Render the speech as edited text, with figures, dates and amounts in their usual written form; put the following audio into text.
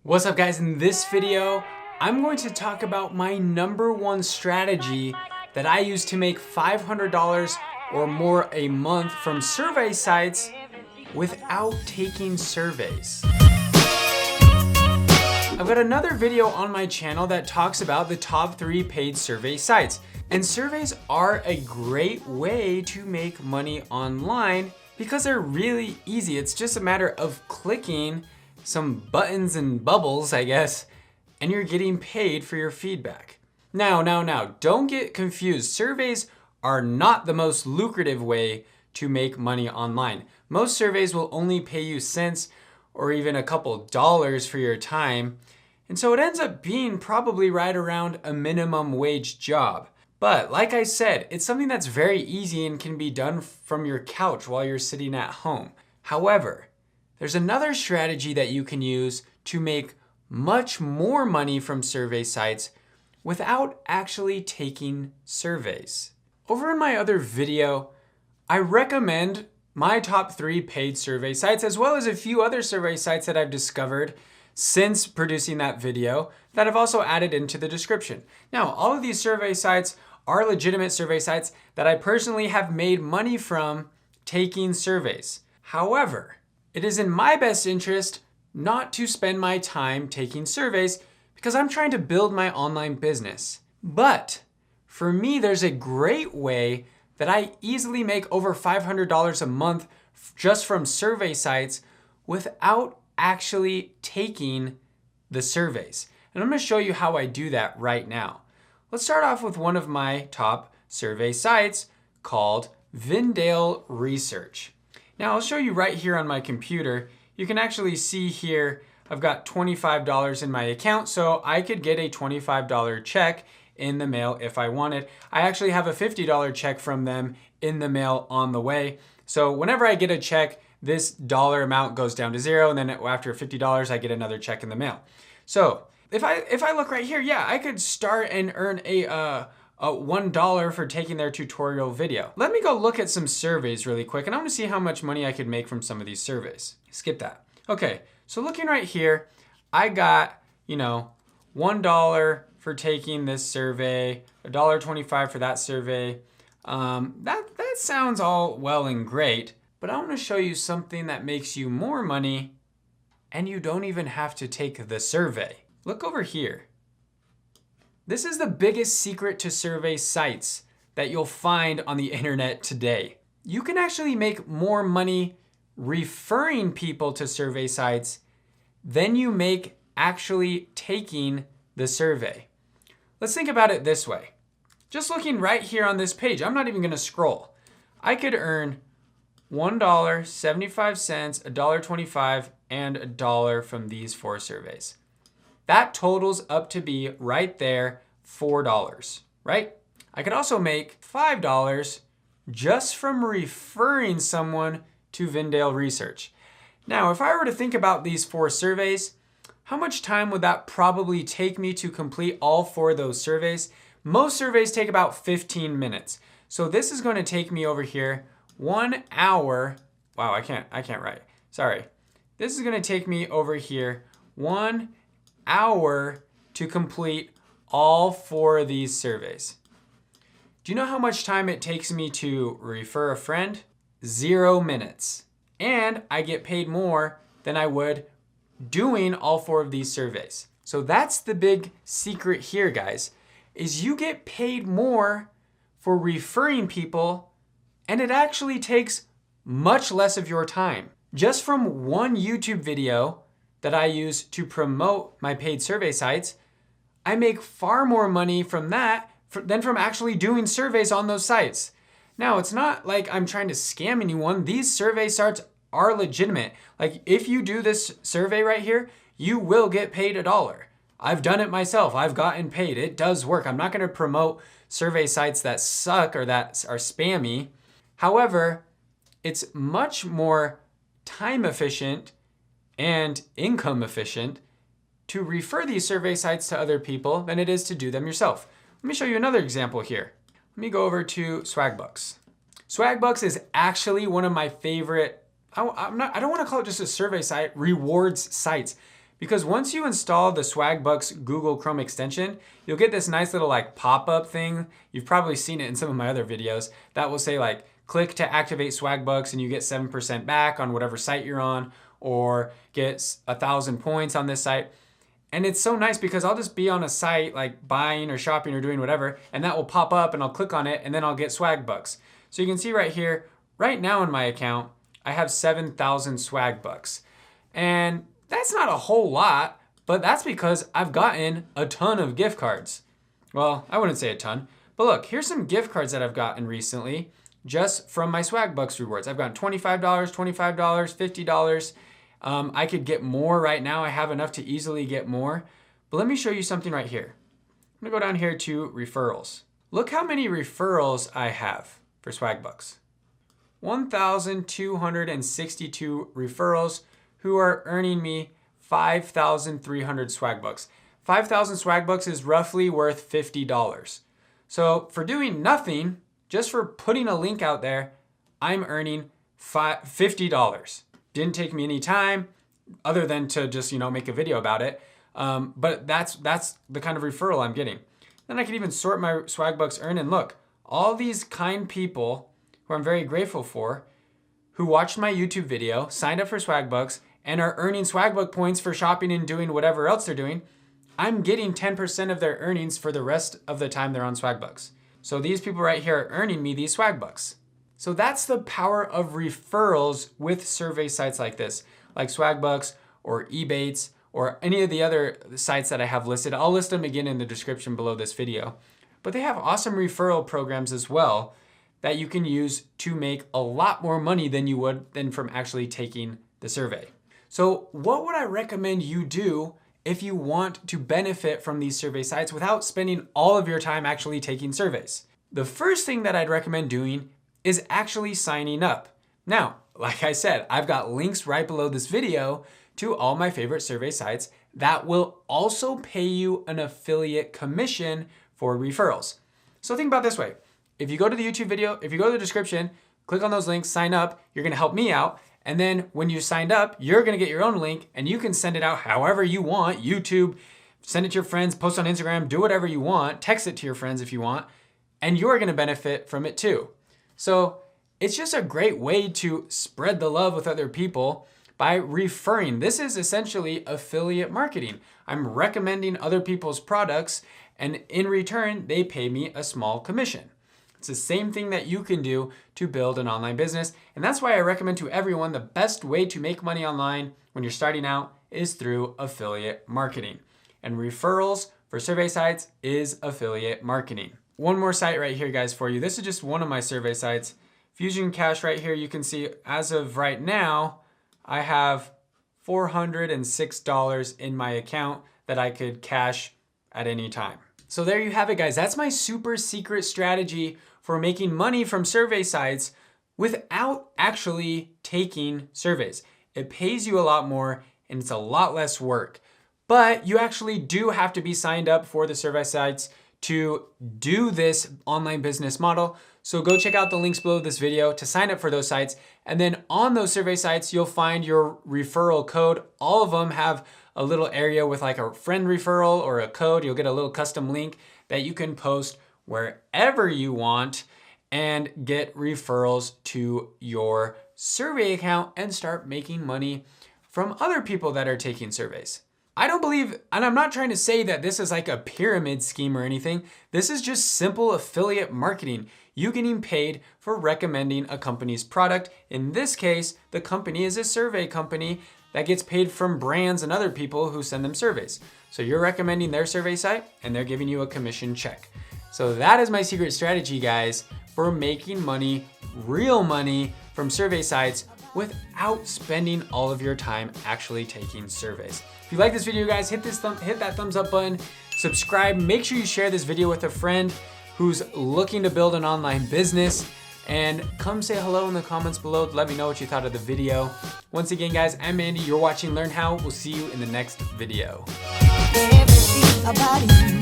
What's up guys? In this video, I'm going to talk about my #1 strategy that I use to make $500 or more a month from survey sites without taking surveys. I've got another video on my channel that talks about the top 3 paid survey sites. And surveys are a great way to make money online because they're really easy. It's just a matter of clicking some buttons and bubbles, I guess, and you're getting paid for your feedback. Now, don't get confused. Surveys are not the most lucrative way to make money online. Most surveys will only pay you cents or even a couple dollars for your time. And so it ends up being probably right around a minimum wage job. But like I said, it's something that's very easy and can be done from your couch while you're sitting at home. However, there's another strategy that you can use to make much more money from survey sites without actually taking surveys. Over in my other video, I recommend my top 3 paid survey sites, as well as a few other survey sites that I've discovered since producing that video that I've also added into the description. Now, all of these survey sites are legitimate survey sites that I personally have made money from taking surveys. However, it is in my best interest not to spend my time taking surveys because I'm trying to build my online business. But for me, there's a great way that I easily make over $500 a month just from survey sites without actually taking the surveys. And I'm going to show you how I do that right now. Let's start off with one of my top survey sites called VIN Dale Research. Now I'll show you right here on my computer. You can actually see here I've got $25 in my account, so I could get a $25 check in the mail if I wanted. I actually have a $50 check from them in the mail on the way. So whenever I get a check, this dollar amount goes down to 0, and then after $50, I get another check in the mail. So if I look right here, yeah, I could start and earn a $1 for taking their tutorial video. Let me go look at some surveys really quick, and I'm gonna see how much money I could make from some of these surveys. Skip that. Okay, so looking right here, I got, $1 for taking this survey, $1.25 for that survey. That sounds all well and great, but I wanna show you something that makes you more money and you don't even have to take the survey. Look over here. This is the biggest secret to survey sites that you'll find on the internet today. You can actually make more money referring people to survey sites than you make actually taking the survey. Let's think about it this way. Just looking right here on this page, I'm not even gonna scroll. I could earn $1, 75 cents, $1.25, and $1 from these 4 surveys. That totals up to be right there $4, right? I could also make $5 just from referring someone to VIN Dale Research. Now, if I were to think about these 4 surveys, how much time would that probably take me to complete all 4 of those surveys? Most surveys take about 15 minutes. So this is going to take me over here 1 hour. Wow, I can't write. Sorry. This is going to take me over here 1 hour to complete all 4 of these surveys. Do you know how much time it takes me to refer a friend? 0 minutes. And I get paid more than I would doing all 4 of these surveys. So that's the big secret here, guys, is you get paid more for referring people, and it actually takes much less of your time. Just from one YouTube video that I use to promote my paid survey sites, I make far more money from that than from actually doing surveys on those sites. Now, it's not like I'm trying to scam anyone. These survey sites are legitimate. Like if you do this survey right here, you will get paid $1. I've done it myself. I've gotten paid. It does work. I'm not gonna promote survey sites that suck or that are spammy. However, it's much more time efficient and income efficient to refer these survey sites to other people than it is to do them yourself. Let me show you another example here. Let me go over to Swagbucks. Swagbucks is actually one of my favorite, I don't want to call it just a survey site, rewards sites, Because once you install the Swagbucks Google Chrome extension, you'll get this nice little like pop-up thing. You've probably seen it in some of my other videos that will say like, click to activate Swagbucks and you get 7% back on whatever site you're on, or get 1,000 points on this site. And it's so nice because I'll just be on a site like buying or shopping or doing whatever, and that will pop up and I'll click on it and then I'll get Swagbucks. So you can see right here, right now in my account, I have 7,000 Swagbucks. And that's not a whole lot, but that's because I've gotten a ton of gift cards. Well, I wouldn't say a ton, but look, here's some gift cards that I've gotten recently just from my Swagbucks rewards. I've gotten $25, $25, $50. I could get more right now. I have enough to easily get more, but let me show you something right here. I'm gonna go down here to referrals. Look how many referrals I have for Swagbucks. 1,262 referrals who are earning me 5,300 Swagbucks. 5,000 Swagbucks is roughly worth $50. So for doing nothing, just for putting a link out there, I'm earning $50. Didn't take me any time other than to just, make a video about it. But that's the kind of referral I'm getting. Then I can even sort my Swagbucks earned, and look, all these kind people who I'm very grateful for, who watched my YouTube video, signed up for Swagbucks, and are earning Swagbuck points for shopping and doing whatever else they're doing, I'm getting 10% of their earnings for the rest of the time they're on Swagbucks. So these people right here are earning me these Swagbucks. So that's the power of referrals with survey sites like this, like Swagbucks or Ebates or any of the other sites that I have listed. I'll list them again in the description below this video. But they have awesome referral programs as well that you can use to make a lot more money than you would than from actually taking the survey. So what would I recommend you do if you want to benefit from these survey sites without spending all of your time actually taking surveys? The first thing that I'd recommend doing is actually signing up. Now, like I said, I've got links right below this video to all my favorite survey sites that will also pay you an affiliate commission for referrals. So think about it this way. If you go to the YouTube video, if you go to the description, click on those links, sign up, you're gonna help me out. And then when you signed up, you're gonna get your own link and you can send it out however you want. YouTube, send it to your friends, post on Instagram, do whatever you want, text it to your friends if you want, and you're gonna benefit from it too. So it's just a great way to spread the love with other people by referring. This is essentially affiliate marketing. I'm recommending other people's products, and in return, they pay me a small commission. It's the same thing that you can do to build an online business. And that's why I recommend to everyone the best way to make money online when you're starting out is through affiliate marketing. And referrals for survey sites is affiliate marketing. One more site right here, guys, for you. This is just one of my survey sites. Fusion Cash right here, you can see as of right now, I have $406 in my account that I could cash at any time. So there you have it, guys. That's my super secret strategy for making money from survey sites without actually taking surveys. It pays you a lot more and it's a lot less work, but you actually do have to be signed up for the survey sites to do this online business model. So go check out the links below this video to sign up for those sites. And then on those survey sites, you'll find your referral code. All of them have a little area with like a friend referral or a code. You'll get a little custom link that you can post wherever you want and get referrals to your survey account and start making money from other people that are taking surveys. I don't believe, and I'm not trying to say that this is like a pyramid scheme or anything. This is just simple affiliate marketing. You getting paid for recommending a company's product. In this case, the company is a survey company that gets paid from brands and other people who send them surveys. So you're recommending their survey site and they're giving you a commission check. So that is my secret strategy, guys, for making money, real money from survey sites without spending all of your time actually taking surveys. If you like this video, guys, hit that thumbs up button, subscribe, make sure you share this video with a friend who's looking to build an online business, and come say hello in the comments below. Let me know what you thought of the video. Once again, guys, I'm Andy. You're watching Learn How. We'll see you in the next video. Everything about you.